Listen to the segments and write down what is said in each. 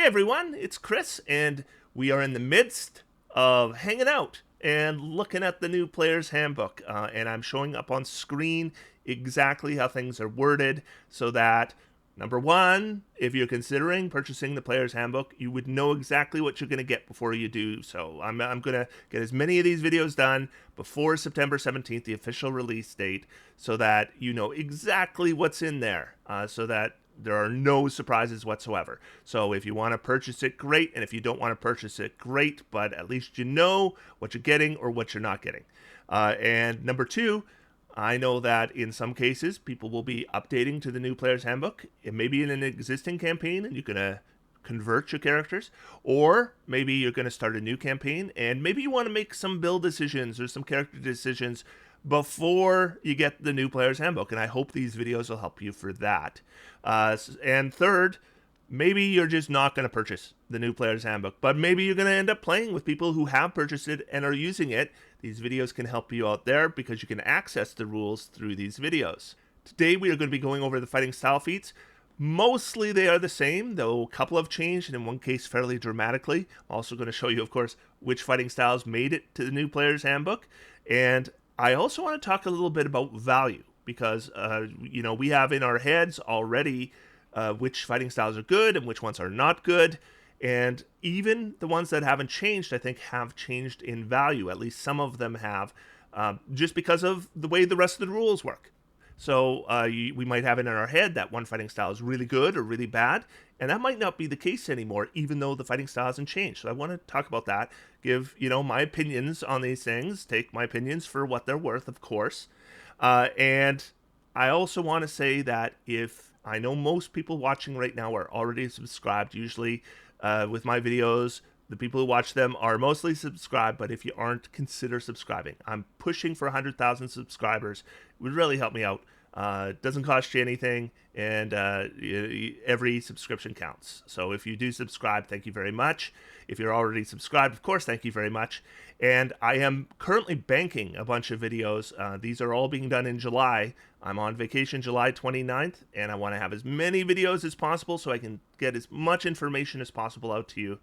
Hey everyone, it's Chris, and we are in the midst of hanging out and looking at the new player's handbook. And I'm showing up on screen exactly how things are worded so that, number one, if you're considering purchasing the player's handbook, you would know exactly what you're going to get before you do so. I'm going to get as many of these videos done before September 17th, the official release date, so that you know exactly what's in there, so that there are no surprises whatsoever. So if you want to purchase it, great. And if you don't want to purchase it, great. But at least you know what you're getting or what you're not getting. And number two, I know that in some cases, people will be updating to the new player's handbook. It may be in an existing campaign and you're going to convert your characters, or maybe you're going to start a new campaign and maybe you want to make some build decisions or some character decisions before you get the new player's handbook, and I hope these videos will help you for that. And third, maybe you're just not going to purchase the new player's handbook, but maybe you're going to end up playing with people who have purchased it and are using it. These videos can help you out there because you can access the rules through these videos. Today we are going to be going over the fighting style feats. Mostly they are the same, though a couple have changed, and in one case fairly dramatically. I'm also going to show you, of course, which fighting styles made it to the new player's handbook. And I also want to talk a little bit about value because, we have in our heads already which fighting styles are good and which ones are not good. And even the ones that haven't changed, I think, have changed in value. At least some of them have, just because of the way the rest of the rules work. So we might have it in our head that one fighting style is really good or really bad, and that might not be the case anymore, even though the fighting style hasn't changed. So I want to talk about that, give my opinions on these things, take my opinions for what they're worth, of course. And I also want to say that if I know most people watching right now are already subscribed, usually with my videos, the people who watch them are mostly subscribed, but if you aren't, consider subscribing. I'm pushing for 100,000 subscribers. It would really help me out. It doesn't cost you anything, and every subscription counts. So if you do subscribe, thank you very much. If you're already subscribed, of course, thank you very much. And I am currently banking a bunch of videos. These are all being done in July. I'm on vacation July 29th, and I want to have as many videos as possible so I can get as much information as possible out to you.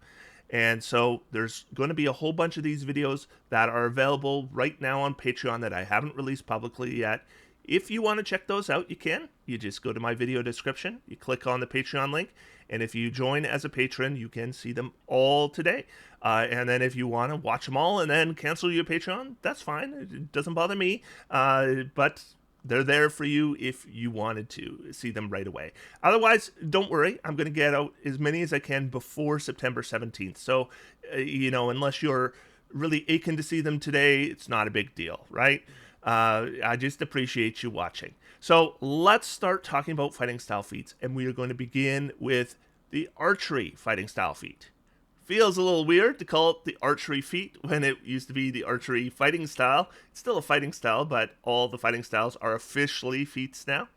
And so there's going to be a whole bunch of these videos that are available right now on Patreon that I haven't released publicly yet. If you want to check those out, you can. You just go to my video description, you click on the Patreon link, and if you join as a patron, you can see them all today. And then if you want to watch them all and then cancel your Patreon, that's fine. It doesn't bother me. But they're there for you if you wanted to see them right away. Otherwise, don't worry. I'm going to get out as many as I can before September 17th. So, unless you're really aching to see them today, it's not a big deal, right? I just appreciate you watching. So let's start talking about fighting style feats, and we are going to begin with the archery fighting style feat. Feels a little weird to call it the archery feat when it used to be the archery fighting style. It's still a fighting style, but all the fighting styles are officially feats now.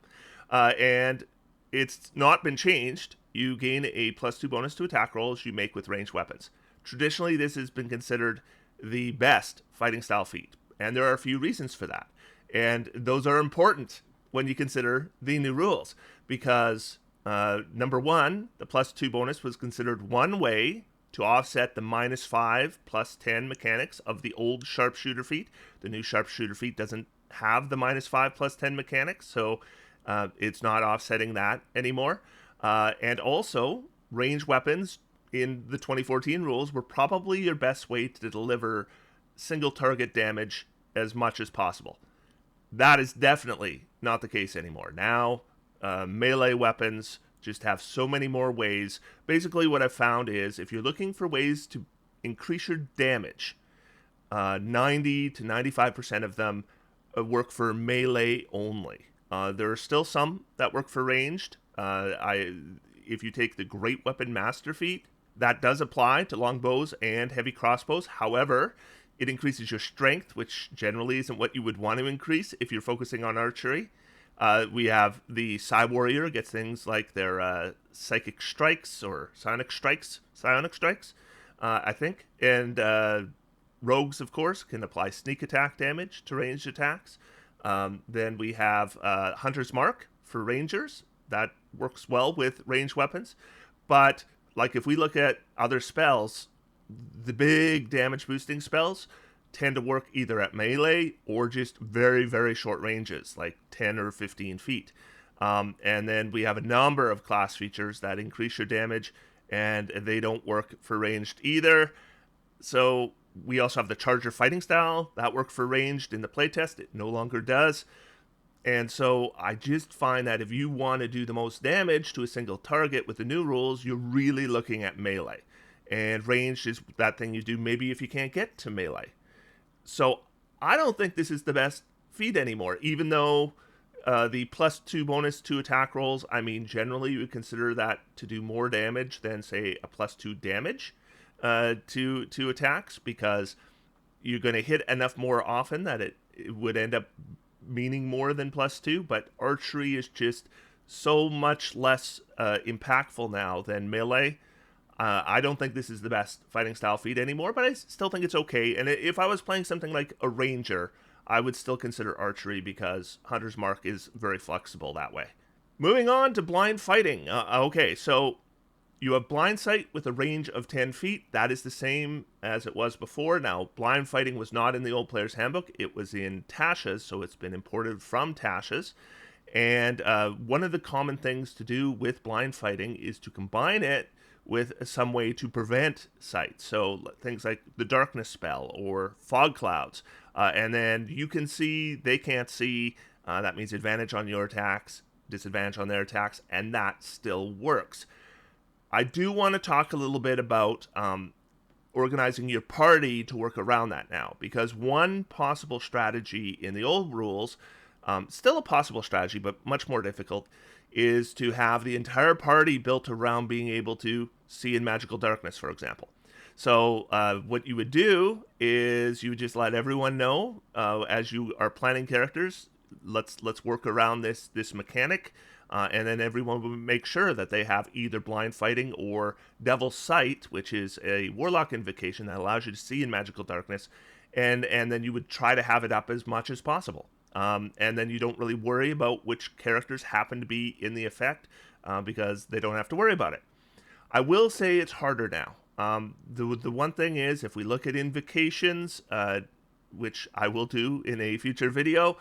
And it's not been changed. You gain a +2 bonus to attack rolls you make with ranged weapons. Traditionally, this has been considered the best fighting style feat, and there are a few reasons for that. And those are important when you consider the new rules, because number one, the +2 bonus was considered one way to offset the -5 +10 mechanics of the old sharpshooter feat. The new sharpshooter feat doesn't have the -5 +10 mechanics, so it's not offsetting that anymore. And also, ranged weapons in the 2014 rules were probably your best way to deliver single target damage as much as possible. That is definitely not the case anymore. Now, melee weapons just have so many more ways. Basically, what I've found is if you're looking for ways to increase your damage, 90 to 95% of them work for melee only. There are still some that work for ranged. If you take the Great Weapon Master feat, that does apply to longbows and heavy crossbows. However, it increases your strength, which generally isn't what you would want to increase if you're focusing on archery. We have the Psy Warrior gets things like their Psychic Strikes or Psionic Strikes, I think. And Rogues, of course, can apply sneak attack damage to ranged attacks. Then we have Hunter's Mark for Rangers. That works well with ranged weapons. But like if we look at other spells, the big damage boosting spells tend to work either at melee or just very, very short ranges, like 10 or 15 feet. And then we have a number of class features that increase your damage, and they don't work for ranged either. So we also have the Charger fighting style that worked for ranged in the playtest. It no longer does. And so I just find that if you want to do the most damage to a single target with the new rules, you're really looking at melee. And ranged is that thing you do maybe if you can't get to melee. So I don't think this is the best feat anymore, even though the +2 bonus to attack rolls, I mean, generally you would consider that to do more damage than, say, a +2 damage to attacks, because you're going to hit enough more often that it would end up meaning more than +2. But archery is just so much less impactful now than melee. I don't think this is the best fighting style feat anymore, but I still think it's okay. And if I was playing something like a ranger, I would still consider archery, because Hunter's Mark is very flexible that way. Moving on to blind fighting. Okay, so you have blind sight with a range of 10 feet. That is the same as it was before. Now, blind fighting was not in the old player's handbook. It was in Tasha's, so it's been imported from Tasha's. And one of the common things to do with blind fighting is to combine it with some way to prevent sight. So things like the darkness spell or fog clouds. And then you can see, they can't see. That means advantage on your attacks, disadvantage on their attacks, and that still works. I do want to talk a little bit about organizing your party to work around that now, because one possible strategy in the old rules, still a possible strategy, but much more difficult, is to have the entire party built around being able to see in magical darkness, for example. So what you would do is you would just let everyone know as you are planning characters, let's work around this mechanic, and then everyone would make sure that they have either blind fighting or Devil's Sight, which is a warlock invocation that allows you to see in magical darkness, and then you would try to have it up as much as possible. And then you don't really worry about which characters happen to be in the effect, because they don't have to worry about it. I will say it's harder now. The one thing is, if we look at invocations, which I will do in a future video,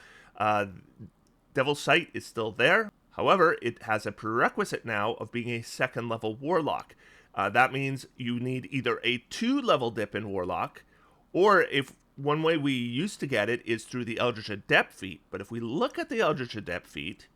Devil's Sight is still there. However, it has a prerequisite now of being a 2nd level warlock. That means you need either a 2-level dip in warlock, or if one way we used to get it is through the Eldritch Adept feat. But if we look at the Eldritch Adept feat,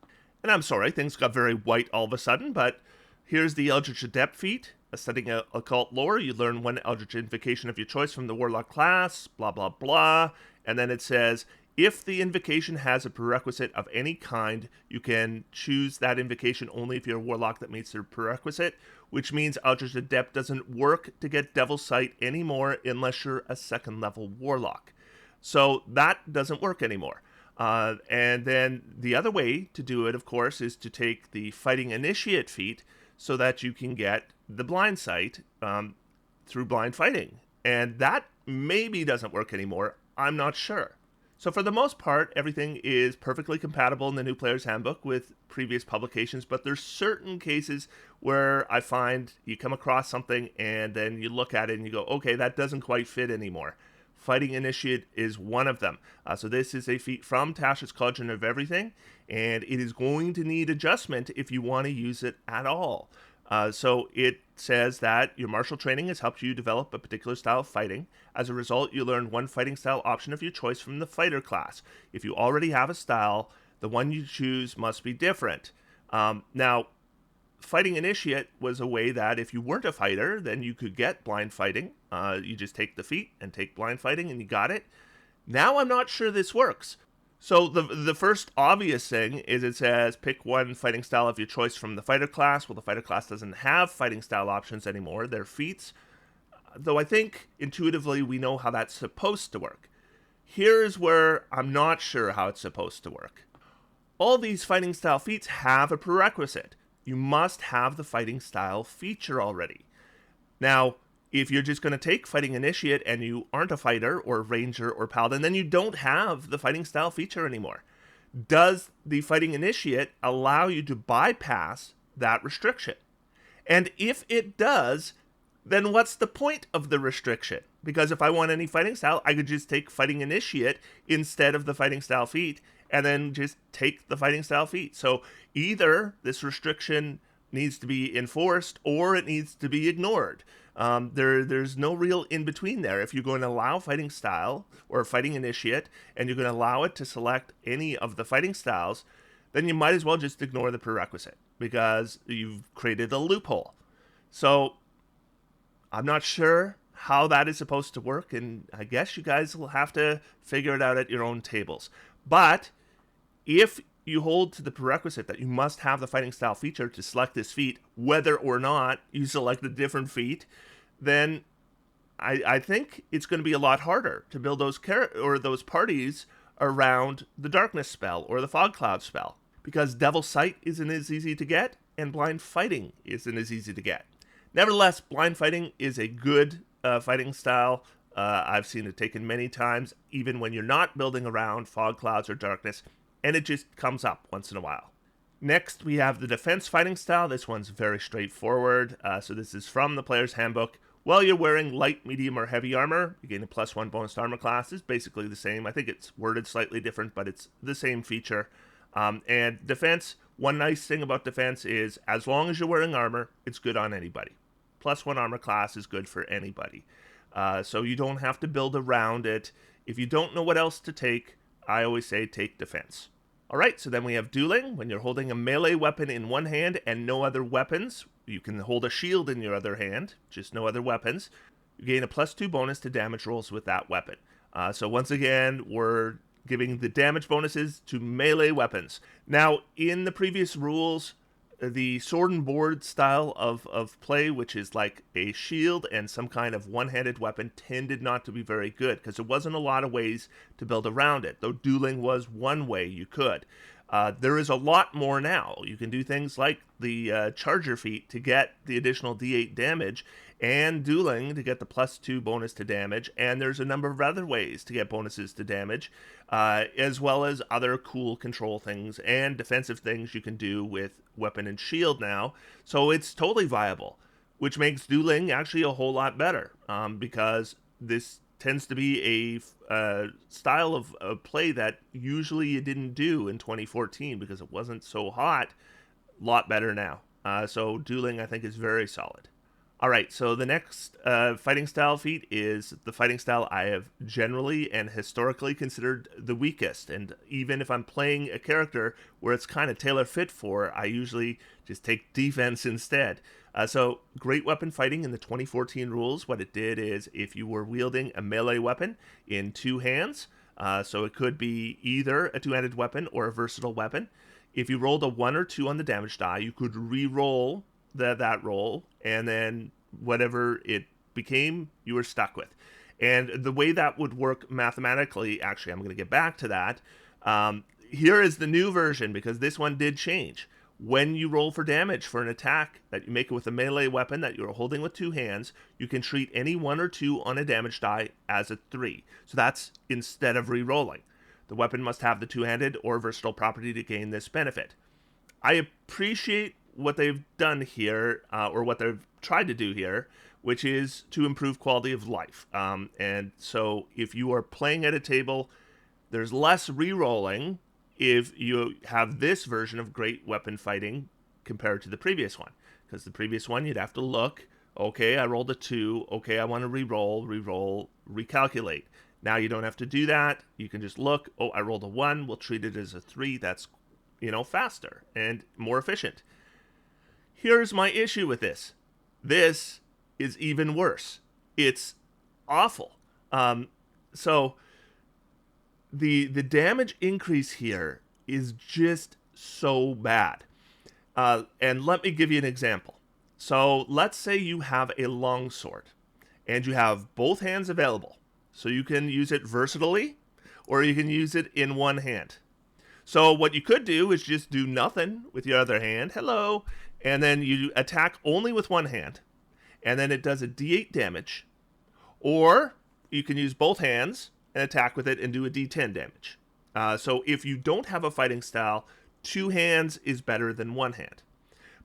and I'm sorry, things got very white all of a sudden, but here's the Eldritch Adept feat. Studying occult lore, you learn one Eldritch invocation of your choice from the warlock class, blah, blah, blah. And then it says, if the invocation has a prerequisite of any kind, you can choose that invocation only if you're a warlock that meets the prerequisite, which means Eldritch Adept doesn't work to get Devil's Sight anymore unless you're a 2nd level warlock. So that doesn't work anymore. And then the other way to do it, of course, is to take the Fighting Initiate feat so that you can get the blind sight through blind fighting. And that maybe doesn't work anymore. I'm not sure. So for the most part, everything is perfectly compatible in the new player's handbook with previous publications, but there's certain cases where I find you come across something and then you look at it and you go, okay, that doesn't quite fit anymore. Fighting Initiate is one of them. So this is a feat from Tasha's Cauldron of Everything, and it is going to need adjustment if you want to use it at all. So it says that your martial training has helped you develop a particular style of fighting. As a result, you learn one fighting style option of your choice from the fighter class. If you already have a style, the one you choose must be different. Now, Fighting Initiate was a way that if you weren't a fighter, then you could get blind fighting. You just take the feat and take blind fighting and you got it. Now I'm not sure this works. So the first obvious thing is it says pick one fighting style of your choice from the fighter class. Well, the fighter class doesn't have fighting style options anymore. They're feats. Though I think intuitively we know how that's supposed to work. Here's where I'm not sure how it's supposed to work. All these fighting style feats have a prerequisite. You must have the fighting style feature already. Now, if you're just going to take Fighting Initiate and you aren't a fighter or ranger or paladin, then you don't have the fighting style feature anymore. Does the Fighting Initiate allow you to bypass that restriction? And if it does, then what's the point of the restriction? Because if I want any fighting style, I could just take Fighting Initiate instead of the fighting style feat, and then just take the fighting style feat. So either this restriction needs to be enforced or it needs to be ignored. There's no real in between there. If you're going to allow fighting style or fighting initiate, and you're going to allow it to select any of the fighting styles, then you might as well just ignore the prerequisite because you've created a loophole. So I'm not sure how that is supposed to work, and I guess you guys will have to figure it out at your own tables. But if you hold to the prerequisite that you must have the fighting style feature to select this feat, whether or not you select a different feat, then I think it's going to be a lot harder to build those parties around the darkness spell or the fog cloud spell, because Devil's Sight isn't as easy to get and blind fighting isn't as easy to get. Nevertheless, blind fighting is a good fighting style. I've seen it taken many times, even when you're not building around fog clouds or darkness, and it just comes up once in a while. Next, we have the defense fighting style. This one's very straightforward. So this is from the player's handbook. While you're wearing light, medium, or heavy armor, you gain a +1 bonus to armor class. It's basically the same. I think it's worded slightly different, but it's the same feature. And defense, one nice thing about defense is as long as you're wearing armor, it's good on anybody. +1 armor class is good for anybody. So you don't have to build around it. If you don't know what else to take, I always say take defense. All right, so then we have Dueling. When you're holding a melee weapon in one hand and no other weapons, you can hold a shield in your other hand, just no other weapons. You gain a +2 bonus to damage rolls with that weapon. So once again, we're giving the damage bonuses to melee weapons. Now, in the previous rules, the sword and board style of play, which is like a shield and some kind of one-handed weapon, tended not to be very good because there wasn't a lot of ways to build around it, though Dueling was one way you could. There is a lot more now. You can do things like the Charger feat to get the additional D8 damage, and Dueling to get the +2 bonus to damage, and there's a number of other ways to get bonuses to damage, as well as other cool control things and defensive things you can do with weapon and shield now. So it's totally viable, which makes Dueling actually a whole lot better, because this tends to be a style of play that usually you didn't do in 2014 because it wasn't so hot. A lot better now. So Dueling, I think, is very solid. All right, so the next fighting style feat is the fighting style I have generally and historically considered the weakest. And even if I'm playing a character where it's kind of tailor fit for, I usually just take defense instead. So great weapon fighting in the 2014 rules, what it did is if you were wielding a melee weapon in two hands, so it could be either a two-handed weapon or a versatile weapon, if you rolled a 1 or 2 on the damage die, you could re-roll that roll, and then whatever it became, you were stuck with. And the way that would work mathematically, actually, I'm going to get back to that. Here is the new version, because this one did change. When you roll for damage for an attack that you make with a melee weapon that you're holding with two hands, you can treat any 1 or 2 on a damage die as a 3. So that's instead of re-rolling. The weapon must have the two-handed or versatile property to gain this benefit. I appreciate what they've done here, or what they've tried to do here, which is to improve quality of life. And so if you are playing at a table, there's less re-rolling if you have this version of great weapon fighting compared to the previous one. Because the previous one, you'd have to look, okay, I rolled a 2, okay, I want to re-roll, recalculate. Now you don't have to do that. You can just look, oh, I rolled a 1, we'll treat it as a 3. That's, faster and more efficient. Here's my issue with this. This is even worse. It's awful. So the damage increase here is just so bad. And let me give you an example. So let's say you have a longsword and you have both hands available. So you can use it versatilely or you can use it in one hand. So what you could do is just do nothing with your other hand. Hello. And then you attack only with one hand. And then it does a D8 damage. Or you can use both hands and attack with it and do a D10 damage. So if you don't have a fighting style, two hands is better than one hand.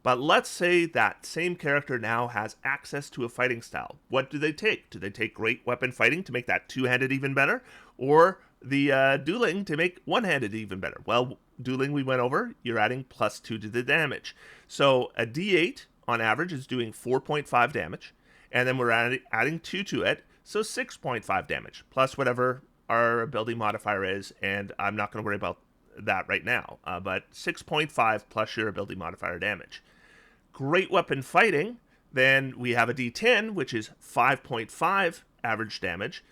But let's say that same character now has access to a fighting style. What do they take? Do they take Great Weapon Fighting to make that two-handed even better? Or the Dueling to make one-handed even better? Well, Dueling we went over, you're adding +2 to the damage. So a D8 on average is doing 4.5 damage, and then we're adding 2 to it, so 6.5 damage, plus whatever our ability modifier is, and I'm not going to worry about that right now, but 6.5 plus your ability modifier damage. Great Weapon Fighting, then we have a D10, which is 5.5 average damage,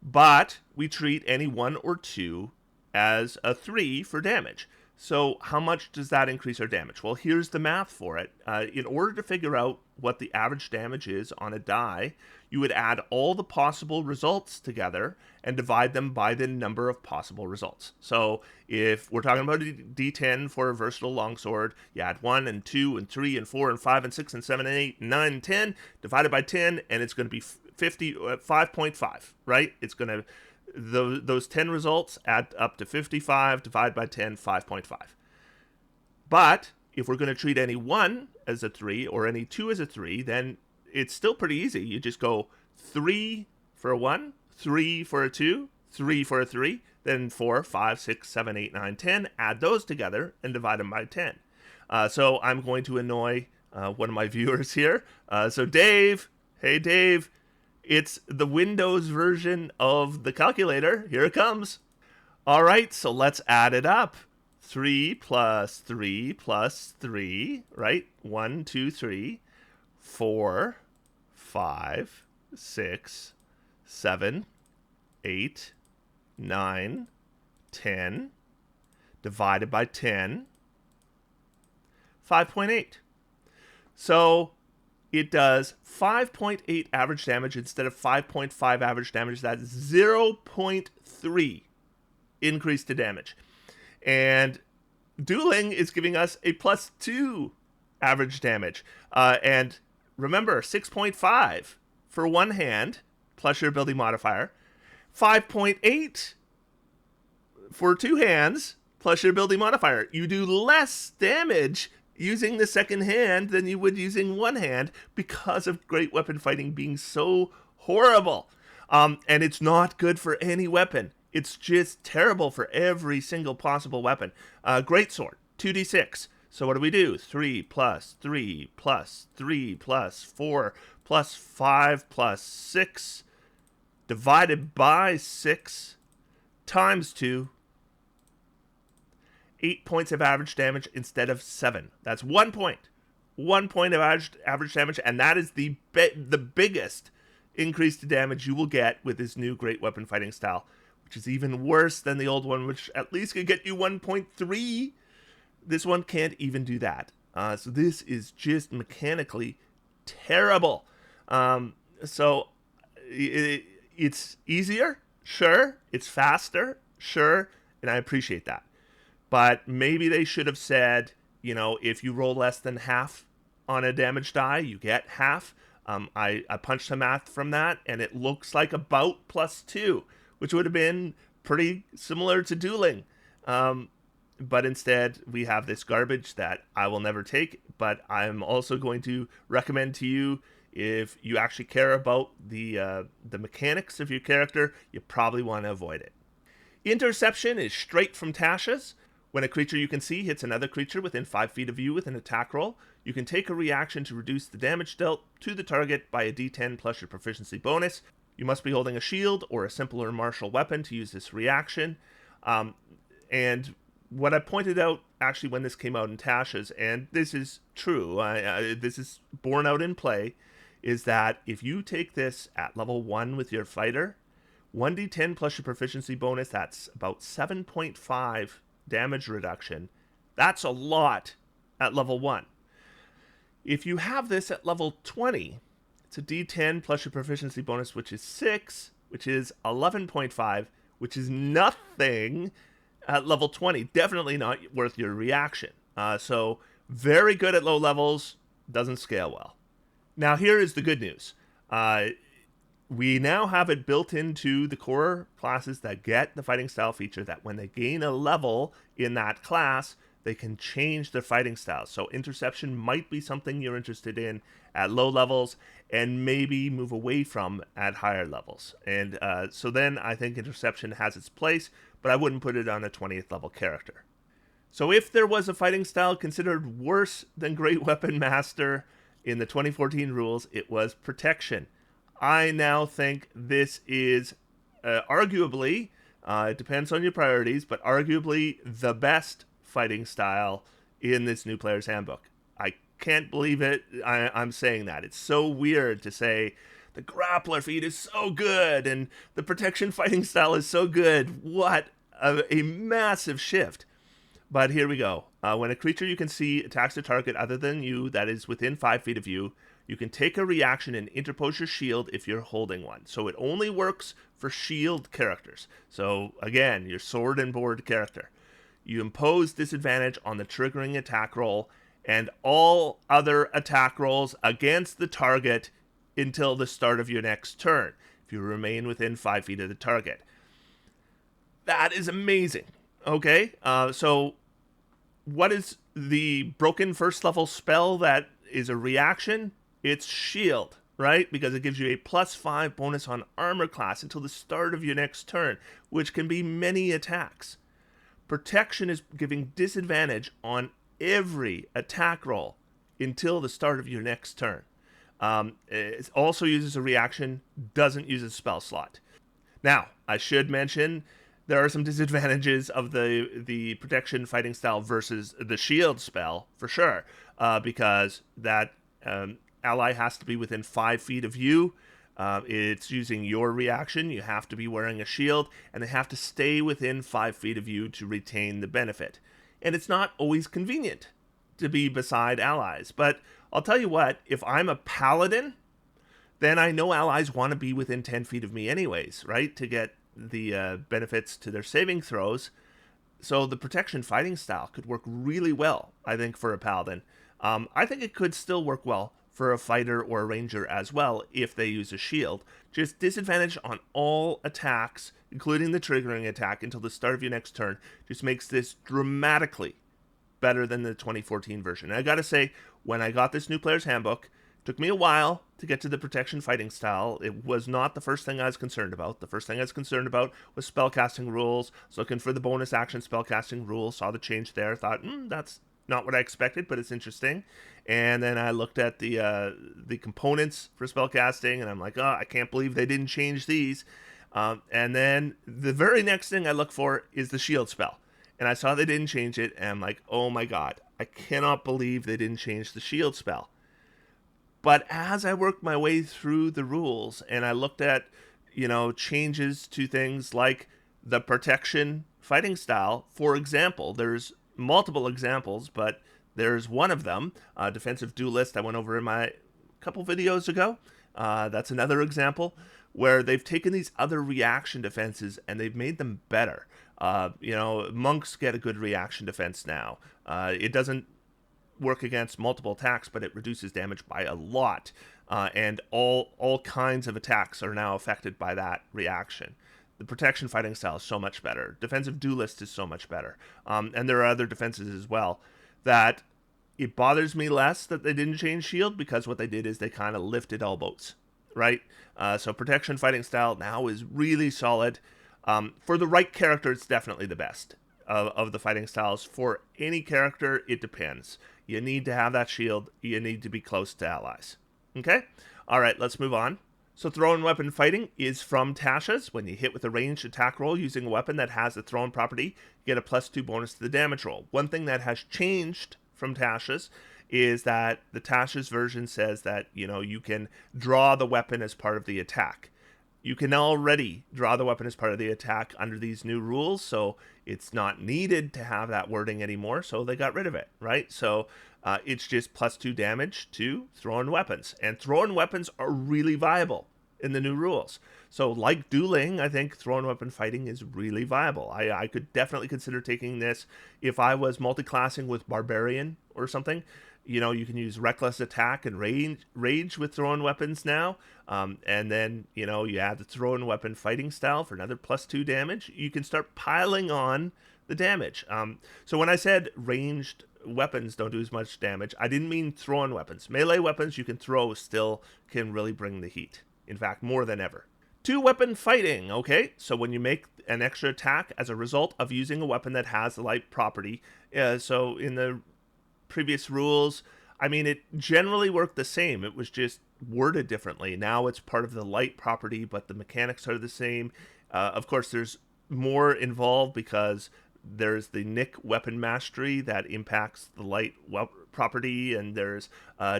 but we treat any 1 or 2 as a 3 for damage. So how much does that increase our damage? Well, here's the math for it. In order to figure out what the average damage is on a die, you would add all the possible results together and divide them by the number of possible results. So if we're talking about a D10 for a versatile longsword, you add 1 and 2 and 3 and 4 and 5 and 6 and 7 and 8 and 9 and 10, divided by 10, and it's going to be 5.5, right? It's going to those 10 results add up to 55, divide by 10, 5.5. But if we're going to treat any 1 as a 3 or any 2 as a 3, then it's still pretty easy. You just go 3 for a 1, 3 for a 2, 3 for a 3, then 4, 5, 6, 7, 8, 9, 10. Add those together and divide them by 10. So I'm going to annoy one of my viewers here. So Dave, hey Dave, it's the Windows version of the calculator. Here it comes. All right, so let's add it up. 3 plus 3 plus 3, right? 1, 2, 3, 4, 5, 6, 7, 8, 9, 10, divided by 10, 5.8. So it does 5.8 average damage instead of 5.5 average damage. That's 0.3 increase to damage. And Dueling is giving us a +2 average damage. And remember, 6.5 for one hand, plus your ability modifier. 5.8 for two hands, plus your ability modifier. You do less damage using the second hand than you would using one hand because of Great Weapon Fighting being so horrible. And it's not good for any weapon. It's just terrible for every single possible weapon. Greatsword, 2d6. So what do? 3 plus 3 plus 3 plus 4 plus 5 plus 6 divided by 6 times 2. 8 points of average damage instead of 7. That's 1 point. 1 point of average damage, and that is the biggest increase to damage you will get with this new Great Weapon Fighting style, which is even worse than the old one, which at least could get you 1.3. This one can't even do that. So this is just mechanically terrible. So it's easier, sure. It's faster, sure, and I appreciate that. But maybe they should have said, if you roll less than half on a damage die, you get half. I punched some math from that, and it looks like about +2, which would have been pretty similar to Dueling. But instead, we have this garbage that I will never take. But I'm also going to recommend to you, if you actually care about the mechanics of your character, you probably want to avoid it. Interception is straight from Tasha's. When a creature you can see hits another creature within 5 feet of you with an attack roll, you can take a reaction to reduce the damage dealt to the target by a d10 plus your proficiency bonus. You must be holding a shield or a simpler martial weapon to use this reaction. And what I pointed out actually when this came out in Tasha's, and this is true, this is borne out in play, is that if you take this at level 1 with your fighter, 1d10 plus your proficiency bonus, that's about 7.5 damage reduction. That's a lot at level 1. If you have this at level 20, it's a d10 plus your proficiency bonus, which is 6, which is 11.5, which is nothing at level 20. Definitely not worth your reaction. So very good at low levels, doesn't scale well. Now here is the good news. We now have it built into the core classes that get the fighting style feature, that when they gain a level in that class, they can change their fighting styles. So Interception might be something you're interested in at low levels and maybe move away from at higher levels. And so then I think Interception has its place, but I wouldn't put it on a 20th level character. So if there was a fighting style considered worse than Great Weapon Master in the 2014 rules, it was Protection. I now think this is arguably, it depends on your priorities, but arguably the best fighting style in this new player's handbook. I can't believe it. I'm saying that. It's so weird to say the grappler feat is so good and the protection fighting style is so good. What a massive shift. But here we go. When a creature you can see attacks a target other than you that is within 5 feet of you, you can take a reaction and interpose your shield if you're holding one. So it only works for shield characters. So again, your sword and board character. You impose disadvantage on the triggering attack roll and all other attack rolls against the target until the start of your next turn, if you remain within 5 feet of the target. That is amazing. Okay, so what is the broken first level spell that is a reaction? It's Shield, right? Because it gives you a +5 bonus on armor class until the start of your next turn, which can be many attacks. Protection is giving disadvantage on every attack roll until the start of your next turn. It also uses a reaction, doesn't use a spell slot. Now, I should mention there are some disadvantages of the protection fighting style versus the shield spell, for sure, because that ally has to be within 5 feet of you. It's using your reaction. You have to be wearing a shield, and they have to stay within 5 feet of you to retain the benefit. And it's not always convenient to be beside allies. But I'll tell you what, if I'm a paladin, then I know allies want to be within 10 feet of me anyways, right? To get the benefits to their saving throws. So the protection fighting style could work really well, I think, for a paladin. I think it could still work well for a fighter or a ranger as well if they use a shield. Just disadvantage on all attacks, including the triggering attack, until the start of your next turn. Just makes this dramatically better than the 2014 version. And I gotta say, when I got this new player's handbook, it took me a while to get to the protection fighting style. It was not the first thing I was concerned about. The first thing I was concerned about was spellcasting rules. I was looking for the bonus action spellcasting rules, saw the change there, thought, that's not what I expected, but it's interesting. And then I looked at the components for spellcasting, and I'm like, I can't believe they didn't change these. And then the very next thing I look for is the shield spell. And I saw they didn't change it, and I'm like, oh my god, I cannot believe they didn't change the shield spell. But as I worked my way through the rules, and I looked at, changes to things like the protection fighting style, for example, there's multiple examples, but there's one of them, defensive duelist, I went over in my couple videos ago. That's another example where they've taken these other reaction defenses and they've made them better. Monks get a good reaction defense now. It doesn't work against multiple attacks, but it reduces damage by a lot. And all kinds of attacks are now affected by that reaction. The protection fighting style is so much better. Defensive duelist is so much better. And there are other defenses as well that it bothers me less that they didn't change shield, because what they did is they kind of lifted elbows, right? So protection fighting style now is really solid. For the right character, it's definitely the best of the fighting styles. For any character, it depends. You need to have that shield. You need to be close to allies. Okay? All right, let's move on. So thrown weapon fighting is from Tasha's. When you hit with a ranged attack roll using a weapon that has the thrown property, you get a +2 bonus to the damage roll. One thing that has changed from Tasha's is that the Tasha's version says that, you can draw the weapon as part of the attack. You can already draw the weapon as part of the attack under these new rules, so it's not needed to have that wording anymore, so they got rid of it, right? So it's just +2 damage to thrown weapons. And thrown weapons are really viable in the new rules. So like Dueling, I think thrown weapon fighting is really viable. I could definitely consider taking this if I was multi-classing with Barbarian or something. You can use Reckless Attack and Rage with thrown weapons now. And then, you add the thrown weapon fighting style for another +2 damage. You can start piling on the damage. So when I said ranged weapons don't do as much damage, I didn't mean thrown weapons. Melee weapons you can throw still can really bring the heat. In fact, more than ever. Two-weapon fighting, okay? So when you make an extra attack as a result of using a weapon that has the light property, so in the previous rules, I mean, it generally worked the same. It was just worded differently. Now it's part of the light property, but the mechanics are the same. Of course, there's more involved because there's the Nick weapon mastery that impacts the light property, and there's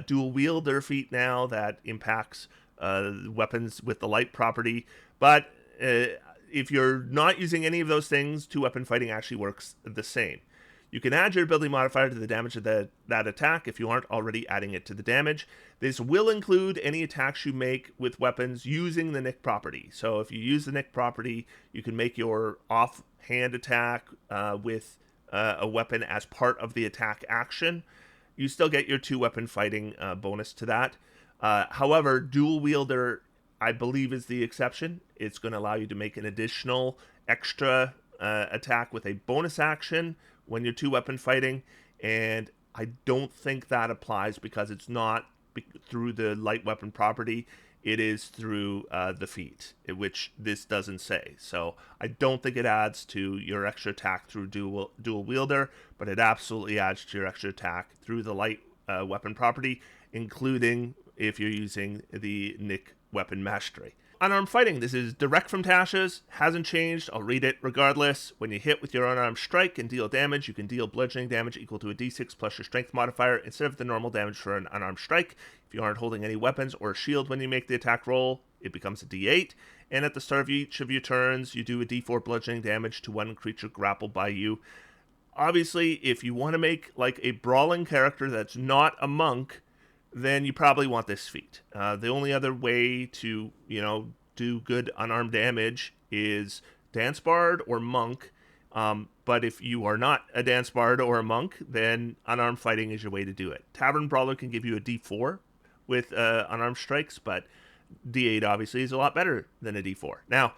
dual wielder feat now that impacts weapons with the light property. But if you're not using any of those things, two-weapon fighting actually works the same. You can add your ability modifier to the damage of that attack if you aren't already adding it to the damage. This will include any attacks you make with weapons using the Nick property. So if you use the Nick property, you can make your offhand attack with a weapon as part of the attack action. You still get your two-weapon fighting bonus to that. However, dual wielder, I believe, is the exception. It's going to allow you to make an additional extra attack with a bonus action when you're two-weapon fighting, and I don't think that applies because it's not through the light weapon property. It is through the feat, which this doesn't say. So I don't think it adds to your extra attack through dual wielder, but it absolutely adds to your extra attack through the light weapon property, including if you're using the Nick weapon mastery. Unarmed Fighting, this is direct from Tasha's, hasn't changed, I'll read it regardless. When you hit with your unarmed strike and deal damage, you can deal bludgeoning damage equal to a d6 plus your strength modifier instead of the normal damage for an unarmed strike. If you aren't holding any weapons or a shield when you make the attack roll, it becomes a d8. And at the start of each of your turns, you do a d4 bludgeoning damage to one creature grappled by you. Obviously, if you want to make like a brawling character that's not a monk, then you probably want this feat. The only other way to, do good unarmed damage is Dance Bard or Monk. But if you are not a Dance Bard or a Monk, then Unarmed Fighting is your way to do it. Tavern Brawler can give you a D4 with unarmed strikes, but D8 obviously is a lot better than a D4. Now,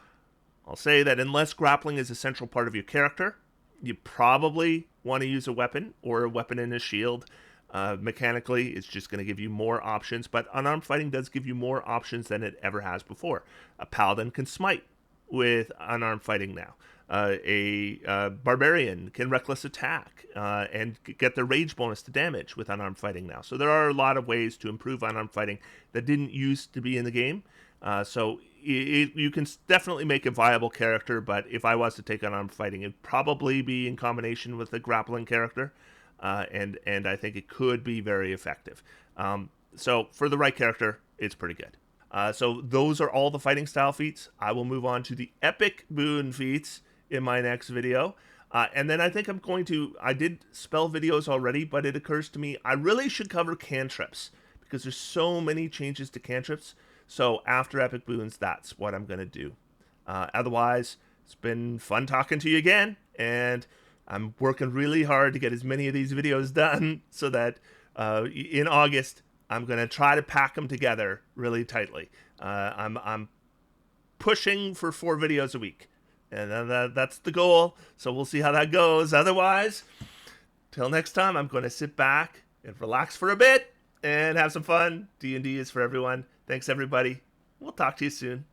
I'll say that unless grappling is a central part of your character, you probably want to use a weapon or a weapon in a shield. Mechanically, it's just going to give you more options, but Unarmed Fighting does give you more options than it ever has before. A Paladin can smite with Unarmed Fighting now. A Barbarian can Reckless Attack and get the rage bonus to damage with Unarmed Fighting now. So there are a lot of ways to improve Unarmed Fighting that didn't used to be in the game. So you can definitely make a viable character, but if I was to take Unarmed Fighting, it'd probably be in combination with a grappling character. And I think it could be very effective. So for the right character, it's pretty good. So those are all the fighting style feats. I will move on to the epic boon feats in my next video. And then I think I did spell videos already, but it occurs to me I really should cover cantrips because there's so many changes to cantrips. So after epic boons, that's what I'm going to do. Otherwise, it's been fun talking to you again, and I'm working really hard to get as many of these videos done so that in August, I'm going to try to pack them together really tightly. I'm pushing for 4 videos a week, and that's the goal. So we'll see how that goes. Otherwise, till next time, I'm going to sit back and relax for a bit and have some fun. D&D is for everyone. Thanks, everybody. We'll talk to you soon.